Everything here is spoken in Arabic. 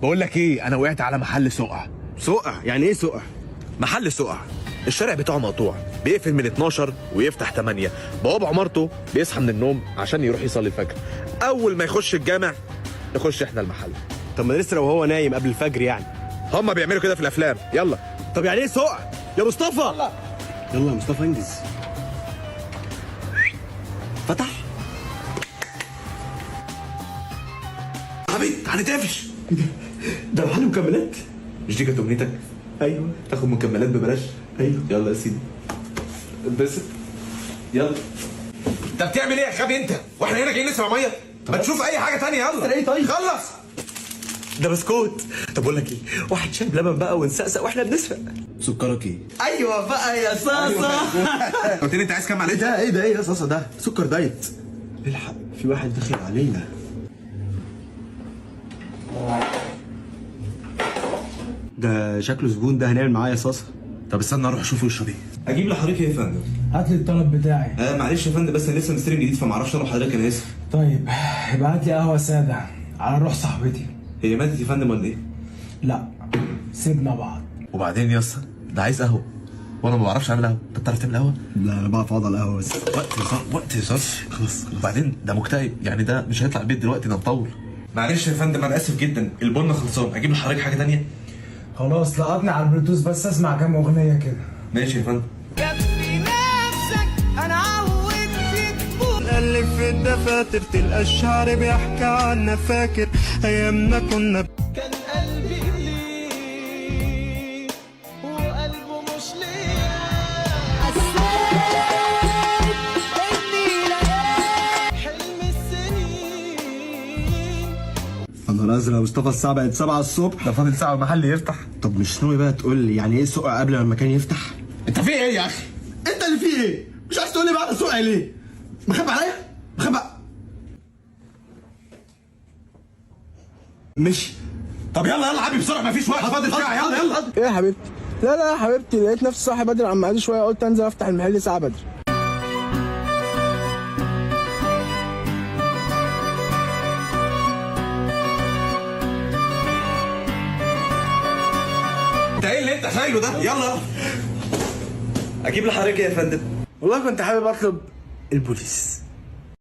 بقول لك ايه، انا وقعت على محل سقع. سقع؟ يعني ايه سقع؟ محل سقع الشارع بتاعه مقطوع، بيقفل من 12 ويفتح 8. بواب عمارته بيصحى من النوم عشان يروح يصلي الفجر. اول ما يخش الجامع نخش احنا المحل. طب ما لسه لو هو نايم قبل الفجر يعني. هما بيعملوا كده في الافلام. يلا. طب يعني ايه سقع يا مصطفى؟ يلا يا مصطفى انجز. فتح. حبيبي هنتقفش. ده محل مكملات. مش دي كانت امنيتك؟ ايوه. تاخد مكملات ببلاش؟ ايوه. يلا يا سيدي اتبسط. يلا. انت بتعمل ايه يا خبي انت؟ واحنا هنا جايين نسمع ميه؟ ما تشوف اي حاجه تانية. يلا. ايه طيب؟ خلص. ده بسكوت. طب اقول لك ايه، واحد شاي بلبن بقى ونسقسق واحنا بنسرق. سكرك ايه؟ ايوه بقى يا صاصه. قلت لي انت عايز كام معلش؟ ده ايه ده؟ ايه يا صاصه؟ ده سكر دايت. الحق في واحد داخل علينا. ده شكله زبون، ده هنعمل معاه يا صاصه. طب استنى اروح اشوف وشه ايه. اجيب لحضرتك ايه يا فندم؟ هات لي الطلب بتاعي. معلش يا فندم، بس انا لسه مستلم جديد فما اعرفش اروح حضرتك، انا اسف. طيب يبقى هات لي قهوه ساده على روح صاحبتي. هي ماتت يا فندم ولا ايه؟ لا سيبنا بعض. وبعدين يا اسطى ده عايز قهوه وانا ما بعرفش اعمل قهوه. انت بتعرف تعمل قهوه؟ لا انا بعرف اقعد على القهوه بس. وقت يا صاص. خلاص. وبعدين ده مكتئب يعني، ده مش هيطلع البيت دلوقتي، ده مطول. معلش يا فندم انا اسف جدا، البن خلصان، اجيب لحضرتك حاجه ثانيه؟ خلاص لقطني على البلوتوث بس اسمع كام اغنيه كده. ماشي يا فندم. كفي نفسك انا عودت تفوق. نقلب في الدفاتر تلقى الشعر بيحكي عنا، فاكر ايامنا كنا كان قلبي ليه وقلبه مش ليه. حسيت اني لقيت حلم السنين. انا ازرق يا مصطفى، الساعه بقت 7 الصبح. ده فاضل ساعه والمحل يفتح. طب مش ناوي بقى تقول لي يعني ايه سقع قبل ما المكان يفتح؟ انت في ايه يا اخي؟ انت اللي فيه ايه؟ مش عايز تقول لي بعد سقع ليه؟ مخبي عليا؟ مخبي. مشي. طب يلا يلا حبيبي بسرعه، مفيش وقت فاضل ساعه. يلا يلا. ايه يا حبيبتي؟ لا لا يا حبيبتي، لقيت نفسي صاحي بدري عن ميعادي شويه، قلت انزل افتح المحل ساعه بدري. انت ايه اللي انت شايله ده؟ يلا. اجيب لحضرتك ايه يا فندم؟ والله كنت حابب اطلب البوليس.